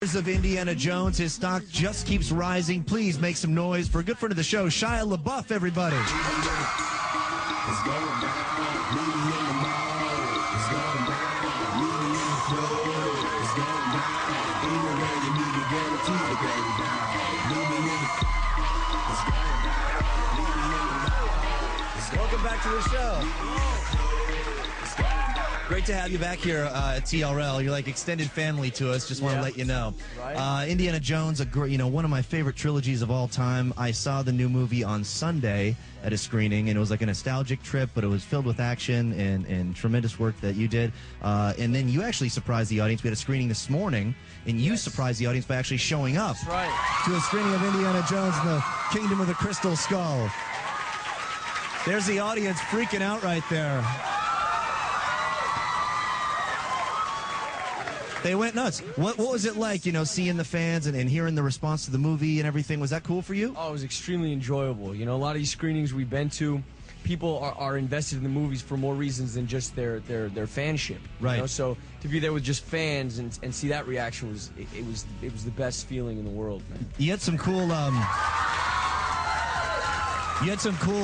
Of Indiana Jones. His stock just keeps rising. Please make some noise for a good friend of the show, Shia LaBeouf, everybody. Welcome back to the show. Great to have you back here at TRL. You're like extended family to us. Just want to let you know. Right. Indiana Jones, one of my favorite trilogies of all time. I saw the new movie on Sunday at a screening, and it was like a nostalgic trip, but it was filled with action and tremendous work that you did. And then you actually surprised the audience. We had a screening this morning, and you surprised the audience by actually showing up to a screening of Indiana Jones and the Kingdom of the Crystal Skull. There's the audience freaking out right there. They went nuts. What was it like, seeing the fans and hearing the response to the movie and everything? Was that cool for you? Oh, it was extremely enjoyable. A lot of these screenings we've been to, people are invested in the movies for more reasons than just their fanship. Right. So to be there with just fans and see that reaction was the best feeling in the world, man. You had some cool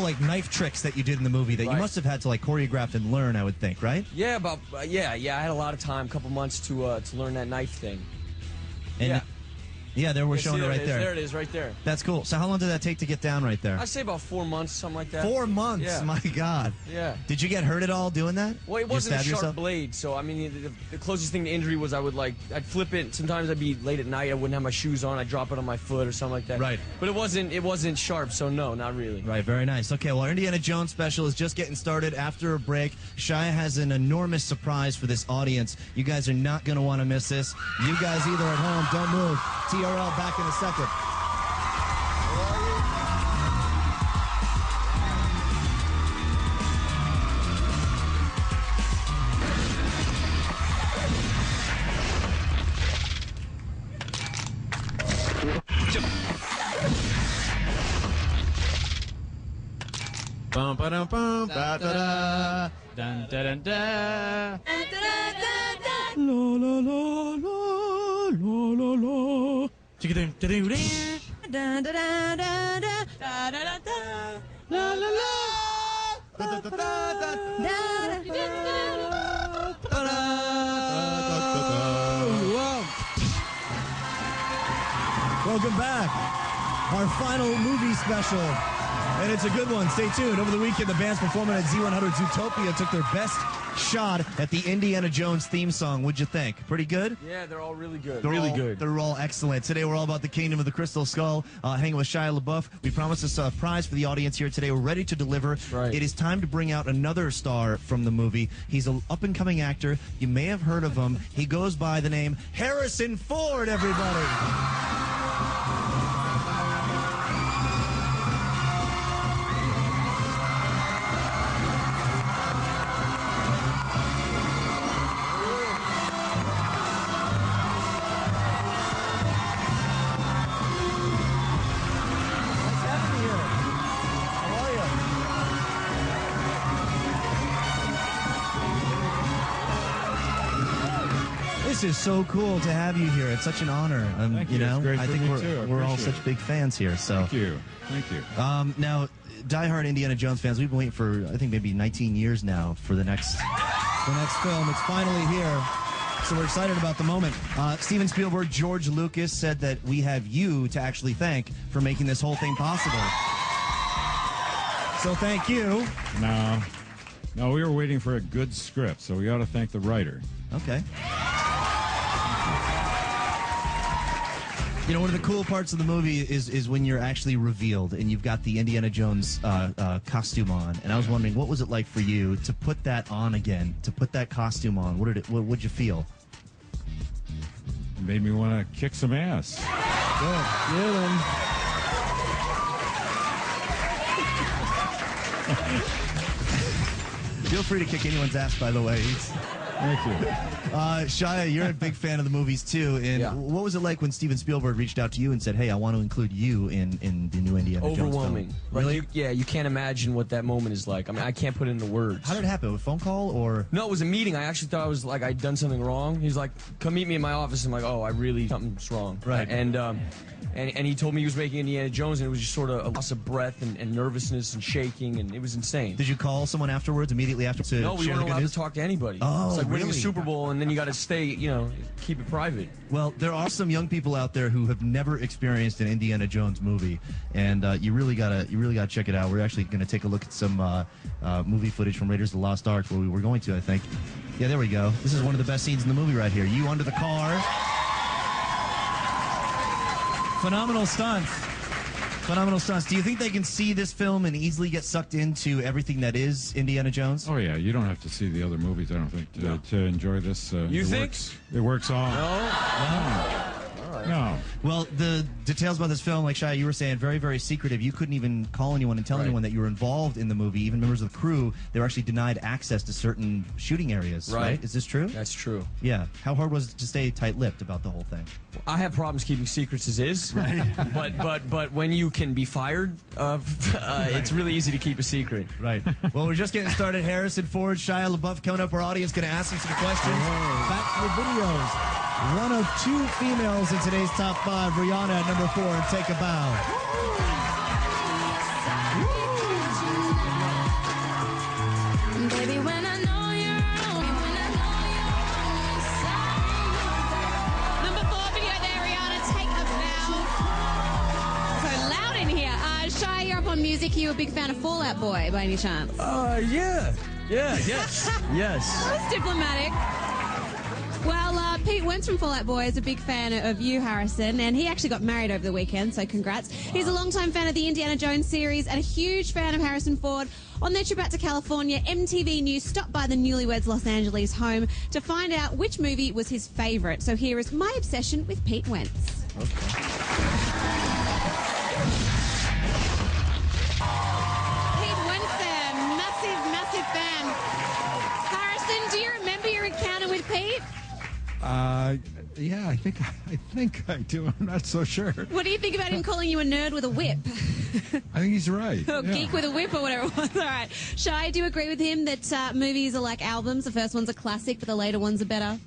like knife tricks that you did in the movie that you must have had to like choreograph and learn, I would think, right? Yeah, I had a lot of time, a couple months to learn that knife thing. And we're showing it right there. There it is, right there. That's cool. So how long did that take to get down right there? I'd say about 4 months, something like that. 4 months? Yeah. My God. Yeah. Did you get hurt at all doing that? Well, it wasn't a sharp blade, so I mean, the closest thing to injury was I'd flip it. Sometimes I'd be late at night, I wouldn't have my shoes on, I'd drop it on my foot or something like that. Right. But it wasn't sharp, so no, not really. Right, very nice. Okay, well, our Indiana Jones special is just getting started. After a break, Shia has an enormous surprise for this audience. You guys are not going to want to miss this. You guys either at home, don't move. TRL back in a second. Bum ba dum bum ba da da dun da dun da la la la la la la chicka dum da dum da da da da da da da da la la la da da da da. Welcome back. Our final movie special. And it's a good one. Stay tuned. Over the weekend, the bands performing at Z100 Zootopia took their best shot at the Indiana Jones theme song. What'd you think? Pretty good? Yeah, they're all really good. They're all excellent. Today, we're all about the Kingdom of the Crystal Skull, hanging with Shia LaBeouf. We promised a surprise for the audience here today. We're ready to deliver. Right. It is time to bring out another star from the movie. He's an up-and-coming actor. You may have heard of him. He goes by the name Harrison Ford, everybody. This is so cool to have you here. It's such an honor. Thank you. It's great I for think me too. we're all such big fans here. So thank you. Now, diehard Indiana Jones fans, we've been waiting for I think maybe 19 years now for the next film. It's finally here. So we're excited about the moment. Steven Spielberg, George Lucas said that we have you to actually thank for making this whole thing possible. So thank you. No, we were waiting for a good script, so we ought to thank the writer. Okay. One of the cool parts of the movie is when you're actually revealed and you've got the Indiana Jones costume on. And I was wondering, what was it like for you to put that on again, to put that costume on? What'd you feel? It made me want to kick some ass. Good. Feel free to kick anyone's ass, by the way. Thank you. Shia, you're a big fan of the movies too, and what was it like when Steven Spielberg reached out to you and said, "Hey, I want to include you in the new Indiana Jones film"? Overwhelming. Really? You can't imagine what that moment is like. I mean, I can't put it into words. How did it happen? A phone call or? No, it was a meeting. I actually thought I was like I'd done something wrong. He's like, "Come meet me in my office." I'm like, "Oh, something's wrong." Right. And he told me he was making Indiana Jones, and it was just sort of a loss of breath and nervousness and shaking, and it was insane. Did you call someone afterwards, immediately after, to No, we share the weren't good allowed news? to talk to anybody. Oh, it's like winning a really? Super Bowl, and then you got to stay, keep it private. Well, there are some young people out there who have never experienced an Indiana Jones movie, and you really gotta check it out. We're actually going to take a look at some movie footage from Raiders of the Lost Ark, where we were going to, I think. Yeah, there we go. This is one of the best scenes in the movie right here. You under the car. Phenomenal stunts. Phenomenal stunts. Do you think they can see this film and easily get sucked into everything that is Indiana Jones? Oh, yeah. You don't have to see the other movies, I don't think, to enjoy this. You think? It works all. No. Well, the details about this film, like Shia, you were saying, very, very secretive. You couldn't even call anyone and tell anyone that you were involved in the movie. Even members of the crew, they were actually denied access to certain shooting areas, right? Is this true? That's true. Yeah. How hard was it to stay tight-lipped about the whole thing? I have problems keeping secrets as is, right. but when you can be fired, it's really easy to keep a secret. Right. Well, we're just getting started. Harrison Ford, Shia LaBeouf coming up. Our audience going to ask him some questions. Back to the videos. One of two females in today's top 5. Rihanna at number 4, and Take a Bow. Baby, when I know you're on, when I know you're on my side. Number 4 video there, Rihanna, Take a Bow. So loud in here. Shia, you're up on music. Are you a big fan of Fall Out Boy by any chance? Yes. That was diplomatic. Well, Pete Wentz from Fall Out Boy is a big fan of you, Harrison, and he actually got married over the weekend, so congrats. He's a longtime fan of the Indiana Jones series and a huge fan of Harrison Ford. On their trip out to California, MTV News stopped by the newlyweds' Los Angeles home to find out which movie was his favorite. So here is my obsession with Pete Wentz. Okay. Pete Wentz there, massive fan. Harrison, do you remember your encounter with Pete? Yeah, I think I do. I'm not so sure. What do you think about him calling you a nerd with a whip? I think he's right. Or geek with a whip or whatever it was. All right. Shai, do you agree with him that movies are like albums? The first one's a classic, but the later ones are better?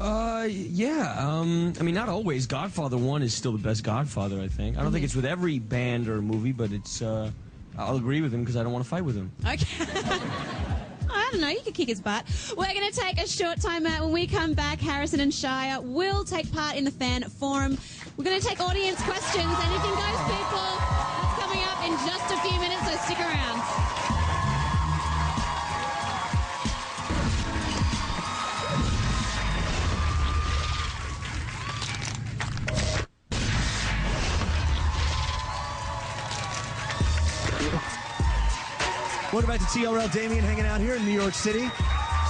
Yeah. I mean, not always. Godfather 1 is still the best Godfather, I think. I don't think it's with every band or movie, but it's, I'll agree with him because I don't want to fight with him. Okay. I don't know, you could kick his butt. We're going to take a short time out. When we come back, Harrison and Shia will take part in the fan forum. We're going to take audience questions. Anything goes, people. That's coming up in just a few minutes, so stick around. Welcome back to TRL. Damien hanging out here in New York City.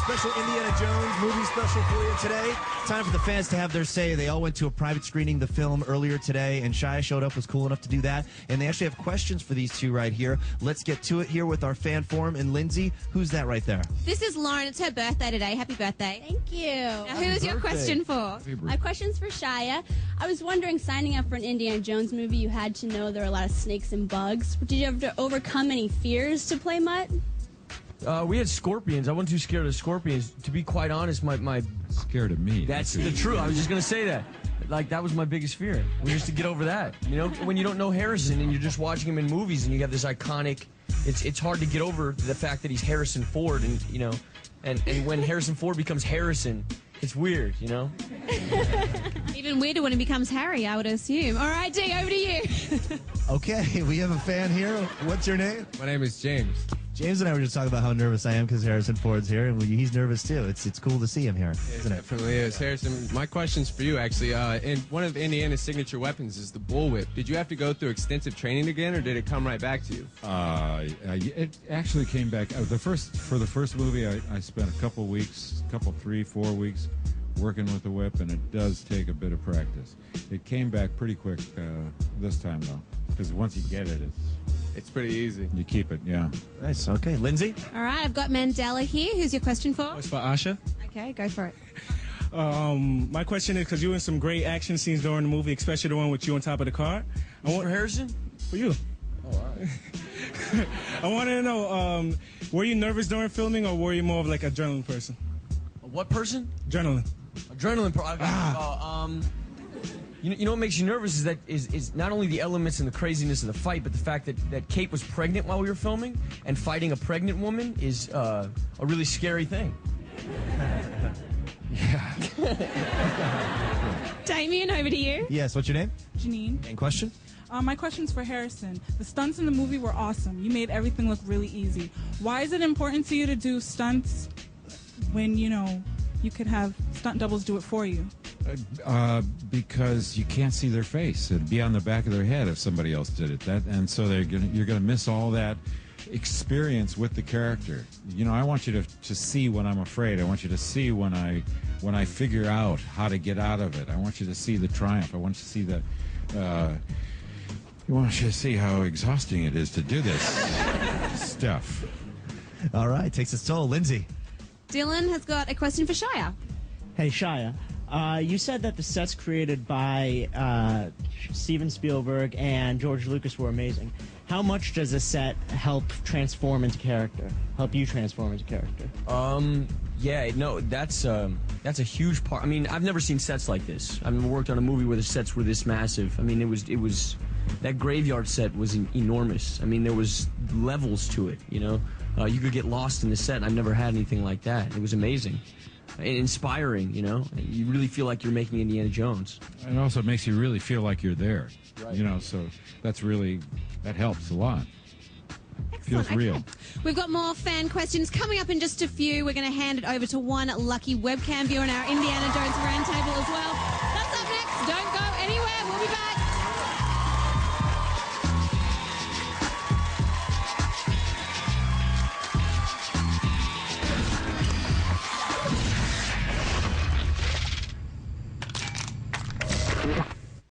Special Indiana Jones movie special for you today. Time for the fans to have their say. They all went to a private screening of the film earlier today, and Shia showed up, was cool enough to do that. And they actually have questions for these two right here. Let's get to it here with our fan forum. And Lindsay, who's that right there? This is Lauren. It's her birthday today. Happy birthday. Thank you. Now, who is your question for? My question's for Shia. I was wondering, signing up for an Indiana Jones movie, you had to know there are a lot of snakes and bugs. Did you have to overcome any fears to play Mutt? We had scorpions. I wasn't too scared of scorpions. To be quite honest, my Scared of me. that's the truth. I was just going to say that. Like, that was my biggest fear. Was just to get over that. You know, when you don't know Harrison and you're just watching him in movies and you have this iconic, it's hard to get over the fact that he's Harrison Ford, and you know, and when Harrison Ford becomes Harrison, it's weird, you know? Even weirder when it becomes Harry, I would assume. All right, D, over to you. Okay, we have a fan here. What's your name? My name is James. James and I were just talking about how nervous I am because Harrison Ford's here, and he's nervous too. It's cool to see him here, isn't it? Definitely is. Harrison, my question's for you, actually. And one of Indiana's signature weapons is the bullwhip. Did you have to go through extensive training again, or did it come right back to you? It actually came back. For the first movie, I spent a couple weeks, 3, 4 weeks working with the whip, and it does take a bit of practice. It came back pretty quick this time, though, because once you get it, It's pretty easy. you keep it, yeah. Nice. Okay, Lindsay. All right, I've got Mandela here. Who's your question for? It's for Asha. Okay, go for it. My question is, because you were in some great action scenes during the movie, especially the one with you on top of the car. For Harrison? For you. Oh, all right. I wanted to know, were you nervous during filming, or were you more of like an adrenaline person? A what person? Adrenaline. Adrenaline. You know what makes you nervous is not only the elements and the craziness of the fight, but the fact that Kate was pregnant while we were filming, and fighting a pregnant woman is a really scary thing. Yeah. Damien, over to you. Yes, what's your name? Janine. And question? My question's for Harrison. The stunts in the movie were awesome. You made everything look really easy. Why is it important to you to do stunts when, you know, you could have stunt doubles do it for you? Because you can't see their face. It'd be on the back of their head if somebody else did it. And so you're gonna miss all that experience with the character. You know, I want you to see when I'm afraid. I want you to see when I figure out how to get out of it. I want you to see the triumph. I want you to see the. I want you to see how exhausting it is to do this stuff. All right, takes its toll. Lindsay. Dylan has got a question for Shia. Hey, Shia. You said that the sets created by Steven Spielberg and George Lucas were amazing. How much does a set help transform into character? Help you transform into character? Yeah, no, that's a huge part. I mean, I've never seen sets like this. I've never worked on a movie where the sets were this massive. I mean, it was that graveyard set was enormous. I mean, there was levels to it, you know? You could get lost in the set. I've never had anything like that. It was amazing. Inspiring, you know? You really feel like you're making Indiana Jones. It also makes you really feel like you're there. Right. You know, so that helps a lot. Excellent. Feels real. Okay. We've got more fan questions coming up in just a few. We're going to hand it over to one lucky webcam viewer in our Indiana Jones roundtable as well.